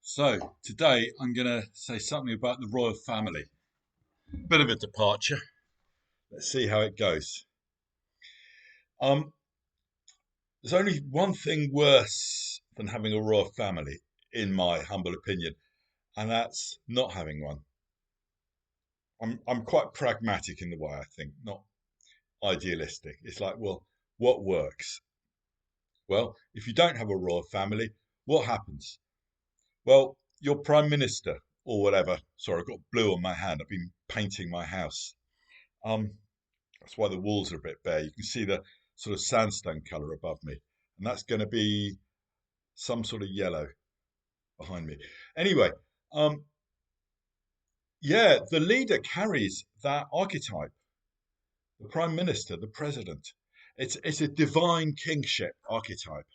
So today I'm going to say something about the royal family. Bit of a departure. Let's see how it goes. Um, there's only one thing worse than having a royal family, in my humble opinion, and that's not having one. I'm quite pragmatic in the way I think, not idealistic. It's like, well, what works? Well, if you don't have a royal family, what happens? Well, your prime minister or whatever. Sorry, I've got blue on my hand. I've been painting my house. Um, That's why the walls are a bit bare. You can see the sort of sandstone colour above me. And that's going to be some sort of yellow behind me. Anyway, um, yeah, the leader carries that archetype, the prime minister, the president. It's a divine kingship archetype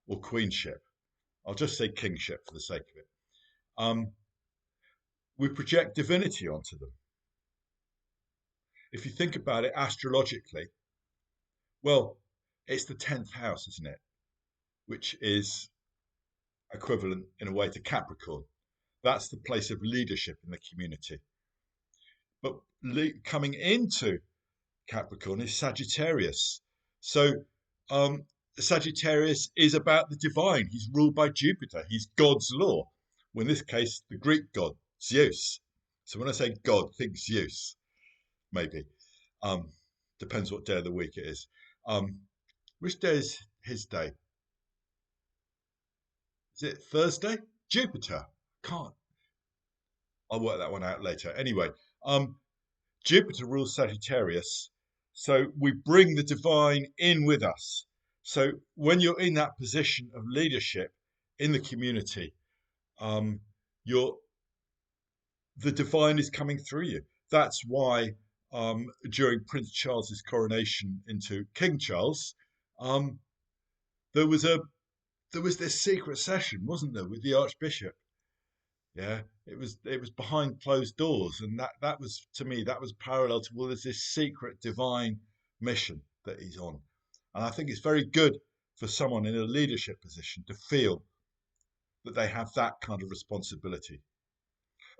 or queenship. I'll just say kingship for the sake of it. Um, we project divinity onto them. If you think about it astrologically, well, it's the 10th house, isn't it? Which is equivalent in a way to Capricorn. That's the place of leadership in the community. But coming into Capricorn is Sagittarius. So um, Sagittarius is about the divine. He's ruled by Jupiter. He's God's law. Well, in this case, the Greek god, Zeus. So when I say God, think Zeus, maybe. Um, Depends what day of the week it is. Um, which day is his day? Is it Thursday? Jupiter. Can't. I'll work that one out later. Anyway, um, Jupiter rules Sagittarius, so we bring the divine in with us. So when you're in that position of leadership in the community, um, you're the divine is coming through you. That's why during Prince Charles's coronation into King Charles, um, there was a there was this secret session, wasn't there, with the Archbishop? Yeah, it was behind closed doors, and that was to me that was parallel to, well, there's this secret divine mission that he's on, and I think it's very good for someone in a leadership position to feel that they have that kind of responsibility.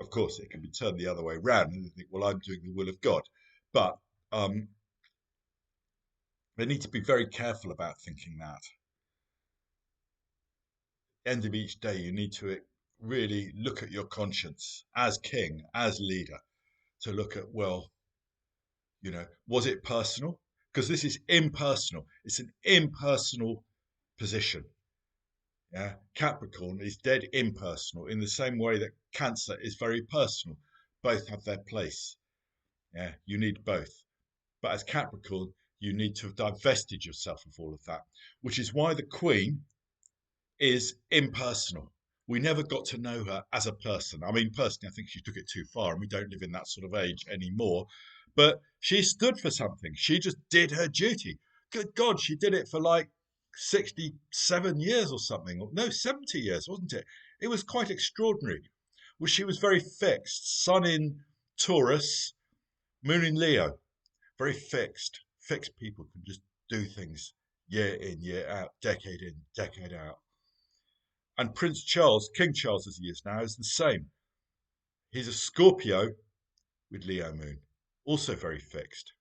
Of course, it can be turned the other way around, and they think, well, I'm doing the will of God, but um, they need to be very careful about thinking that. End of each day, you need to really look at your conscience as king, as leader, to look at, well, was it personal? Because this is impersonal. It's an impersonal position. Yeah, Capricorn is dead impersonal in the same way that Cancer is very personal. Both have their place. Yeah, you need both. But as Capricorn, you need to have divested yourself of all of that, which is why the Queen is impersonal. We never got to know her as a person. I mean, personally, I think she took it too far, and we don't live in that sort of age anymore. But she stood for something. She just did her duty. Good God, she did it for like 67 years or something. No, 70 years, wasn't it? It was quite extraordinary. Well, she was very fixed. Sun in Taurus, Moon in Leo. Very fixed. Fixed people can just do things year in, year out, decade in, decade out. And Prince Charles, King Charles as he is now, is the same. He's a Scorpio with Leo moon, also very fixed.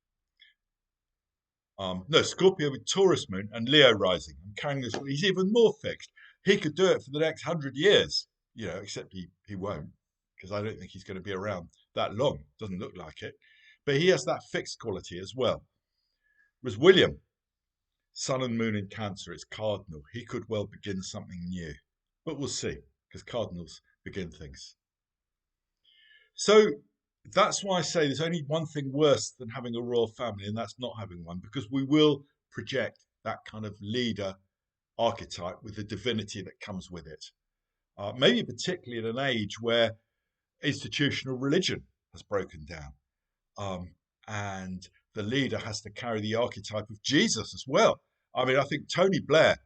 No, Scorpio with Taurus moon and Leo rising. I'm carrying this. He's even more fixed. He could do it for the next 100 years, except he won't, because I don't think he's going to be around that long. Doesn't look like it. But he has that fixed quality as well. Whereas William, Sun and Moon in Cancer, it's cardinal. He could well begin something new. But we'll see, because cardinals begin things. So that's why I say there's only one thing worse than having a royal family, and that's not having one, because we will project that kind of leader archetype with the divinity that comes with it. Maybe particularly in an age where institutional religion has broken down, and the leader has to carry the archetype of Jesus as well. I mean, I think Tony Blair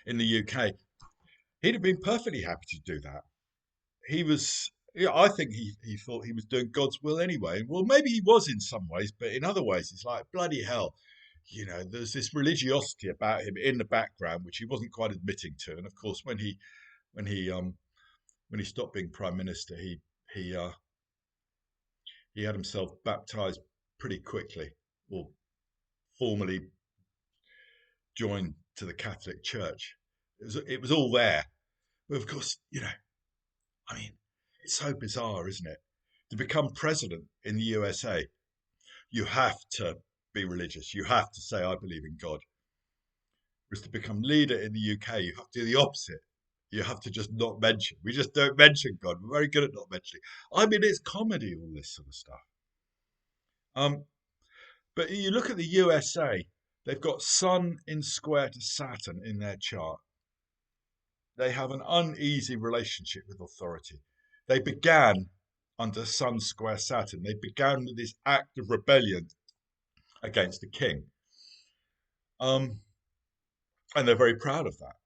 in the UK, he'd have been perfectly happy to do that. He was, yeah, I think he thought he was doing God's will anyway. Well, maybe he was in some ways, but in other ways, it's like bloody hell. There's this religiosity about him in the background, which he wasn't quite admitting to. And of course, when he when he stopped being prime minister, he he had himself baptized pretty quickly, or formally joined to the Catholic Church. It was all there, but of course, I mean, it's so bizarre, isn't it? To become president in the USA, you have to be religious. You have to say, I believe in God. Whereas to become leader in the UK, you have to do the opposite. You have to just not mention. We just don't mention God. We're very good at not mentioning. I mean, it's comedy, all this sort of stuff. But you look at the USA, they've got Sun in square to Saturn in their chart. They have an uneasy relationship with authority. They began under Sun square Saturn. They began with this act of rebellion against the king. And they're very proud of that.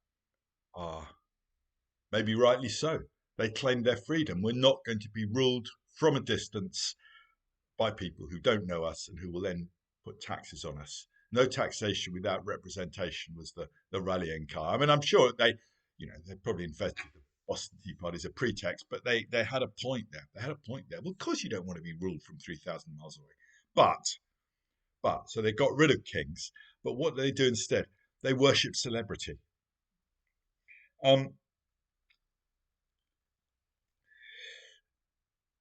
Maybe rightly so. They claim their freedom. We're not going to be ruled from a distance by people who don't know us and who will then put taxes on us. No taxation without representation was the rallying cry. I mean, I'm sure they probably invented the Boston Tea Party as a pretext, but they had a point there. They had a point there. Well, of course you don't want to be ruled from 3,000 miles away. But, so they got rid of kings. But what do they do instead? They worship celebrity.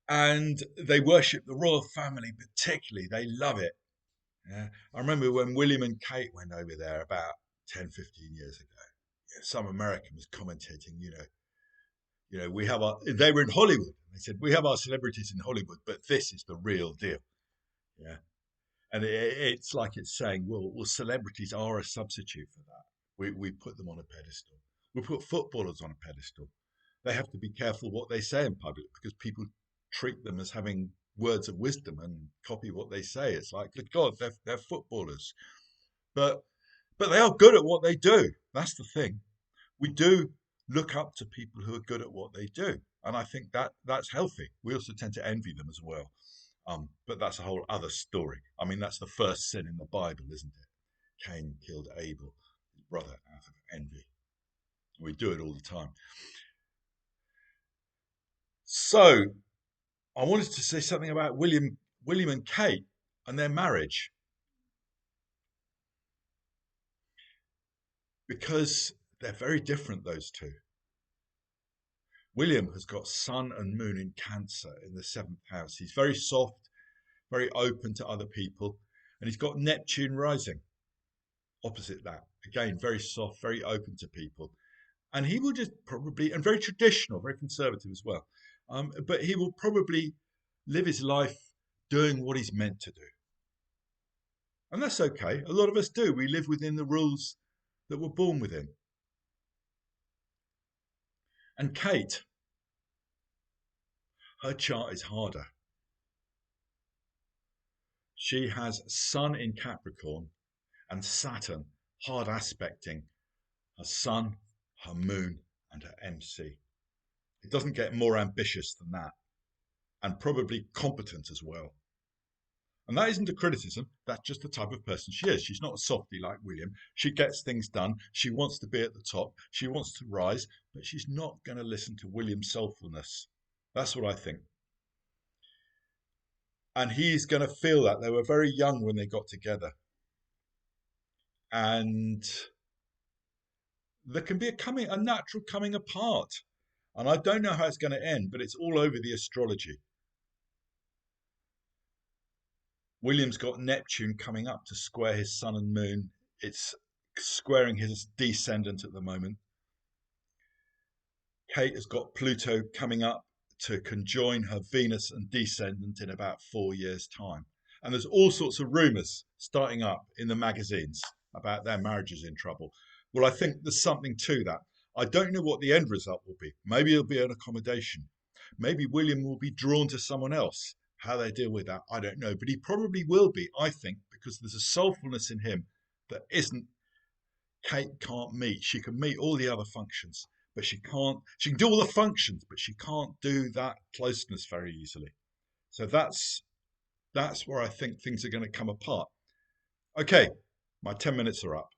And they worship the royal family particularly. They love it. Yeah. I remember when William and Kate went over there about 10, 15 years ago. Some American was commentating, they were in Hollywood. They said, we have our celebrities in Hollywood, but this is the real deal. Yeah. And it's like it's saying, well, celebrities are a substitute for that. We put them on a pedestal. We put footballers on a pedestal. They have to be careful what they say in public because people treat them as having words of wisdom and copy what they say. It's like, good God, they're footballers. But they are good at what they do. That's the thing. We do look up to people who are good at what they do. And I think that's healthy. We also tend to envy them as well. But that's a whole other story. I mean, that's the first sin in the Bible, isn't it? Cain killed Abel, his brother, out of envy. We do it all the time. So I wanted to say something about William and Kate and their marriage. Because they're very different, those two. William has got Sun and Moon in Cancer in the 7th house. He's very soft, very open to other people. And he's got Neptune rising opposite that. Again, very soft, very open to people. And he will just probably, and very traditional, very conservative as well. But he will probably live his life doing what he's meant to do. And that's okay. A lot of us do. We live within the rules that we're born within. And Kate, her chart is harder. She has Sun in Capricorn and Saturn hard aspecting her Sun, her Moon, and her MC. It doesn't get more ambitious than that, and probably competent as well. And that isn't a criticism, that's just the type of person she is. She's not a softie like William. She gets things done. She wants to be at the top. She wants to rise, but she's not going to listen to William's soulfulness. That's what I think. And he's going to feel that. They were very young when they got together. And there can be a natural coming apart. And I don't know how it's going to end, but it's all over the astrology. William's got Neptune coming up to square his Sun and Moon. It's squaring his descendant at the moment. Kate has got Pluto coming up to conjoin her Venus and descendant in about 4 years' time. And there's all sorts of rumours starting up in the magazines about their marriages in trouble. Well, I think there's something to that. I don't know what the end result will be. Maybe it'll be an accommodation. Maybe William will be drawn to someone else. How they deal with that, I don't know. But he probably will be, I think, because there's a soulfulness in him that Kate can't meet. She can meet all the other functions, but she can do all the functions, but she can't do that closeness very easily. So that's where I think things are going to come apart. Okay, my 10 minutes are up.